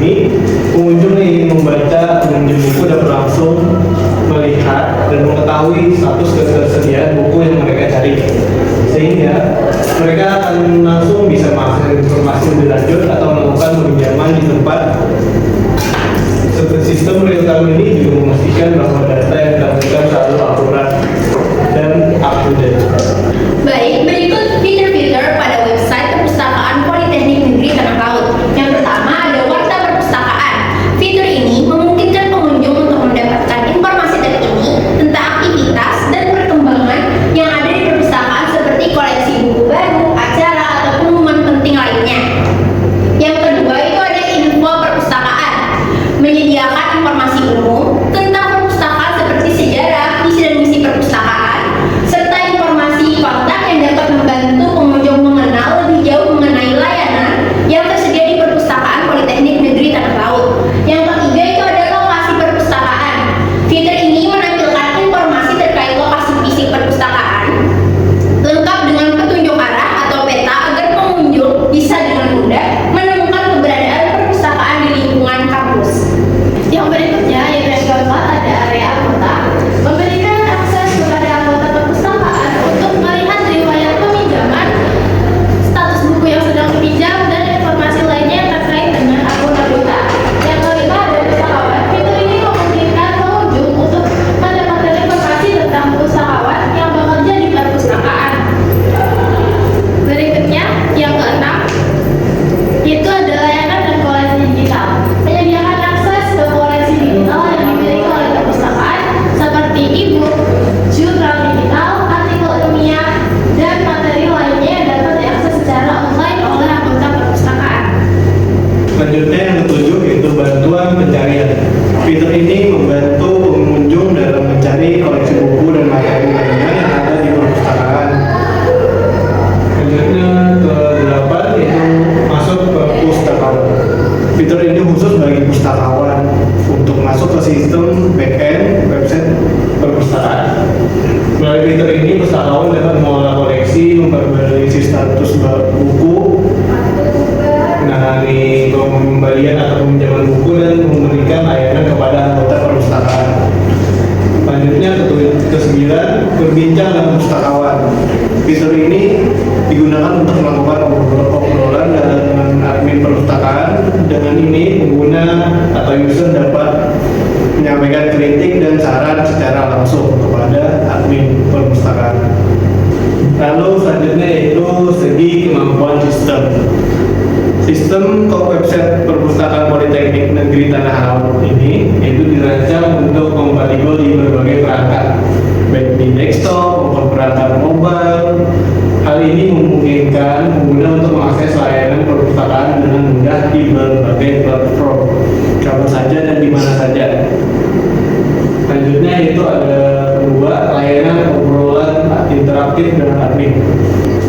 ini, pengunjung yang ingin membaca meminjam buku dapat langsung melihat dan mengetahui status ketersediaan buku yang mereka cari, sehingga mereka akan langsung bisa mengakses informasi lebih lanjut atau melakukan peminjaman di tempat. Sistem real time ini juga memastikan bahwa data yang dilakukan selalu akurat dan up to date. Baik, berikut fitur-fitur pada website Perpustakaan Politeknik Negeri Tanah Laut. Yang pertama ada Warta Perpustakaan. Fitur ini memungkinkan pengunjung untuk mendapatkan informasi terkini tentang aktivitas dan perkembangan yang ada di perpustakaan seperti koleksi buku baru, acara, atau pengumuman penting lainnya. Yang kedua itu ada Info Perpustakaan, menyediakan informasi umum tentang perpustakaan seperti sejarah, visi dan misi perpustakaan, serta informasi kontak yang dapat membantu pengunjung mengenal lebih jauh mengenai layanan yang tersedia di Perpustakaan Politeknik Negeri Tanah Laut. Yang ketiga itu ada Lokasi Perpustakaan. Fitur ini menampilkan informasi terkait lokasi fisik perpustakaan, lengkap dengan petunjuk arah atau peta agar pengunjung bisa dengan mudah menemukan keberadaan perpustakaan di lingkungan kampus. Yang berikutnya yaitu yang keempat ada area anggota, memberikan akses kepada anggota perpustakaan untuk melihat riwayat peminjaman, status buku yang sedang dipinjam, dan informasi lainnya yang terkait dengan akun anggota. Yang kelima ada pustakawan. Fitur ini memungkinkan pengunjung untuk mendapatkan informasi tentang pustakawan yang bekerja di perpustakaan. Berikutnya yang keenam itu ada layanan dan koleksi digital, menyediakan akses ke koleksi digital yang dimiliki oleh perpustakaan seperti e-book, jurnal digital, artikel ilmiah, dan materi lainnya yang dapat diakses secara online oleh anggota perpustakaan. Selanjutnya yang ketujuh yaitu bantuan pencarian. Fitur ini membantu pengunjung dalam mencari koleksi buku dan materi lainnya yang ada di perpustakaan. Selanjutnya ke-8 yaitu masuk ke pustakawan. Fitur ini khusus bagi pustakawan untuk masuk ke sistem backend website perpustakaan. Melalui fitur ini pustakawan dapat mengolah koleksi, memperbaiki status buku, menangani pembelian atau peminjaman buku, dan memberikan layanan kepada anggota perpustakaan. Selanjutnya ke-9 berbincang dengan pustakawan. Fitur ini digunakan untuk melakukan obrolan dengan admin perpustakaan. Dengan ini pengguna atau user dapat menyampaikan kritik dan saran secara langsung kepada admin perpustakaan. Lalu selanjutnya yaitu segi kemampuan sistem. Sistem website Perpustakaan Politeknik Negeri Tanah Laut ini itu dirancang untuk kompatibel di berbagai perangkat, baik di desktop maupun perangkat mobile. Hal ini memungkinkan pengguna untuk mengakses layanan perpustakaan dengan mudah di berbagai platform, kapan saja dan di mana saja. Selanjutnya itu ada kedua, layanan obrolan interaktif dengan admin.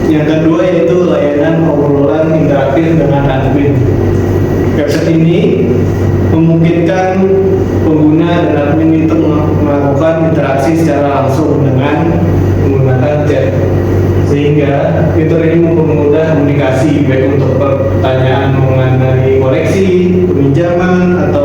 Yang kedua yaitu layanan obrolan interaktif dengan admin. Website ini memungkinkan pengguna dan admin itu melakukan interaksi secara langsung dengan menggunakan chat, sehingga fitur ini mempermudah komunikasi baik untuk pertanyaan mengenai koleksi, peminjaman, atau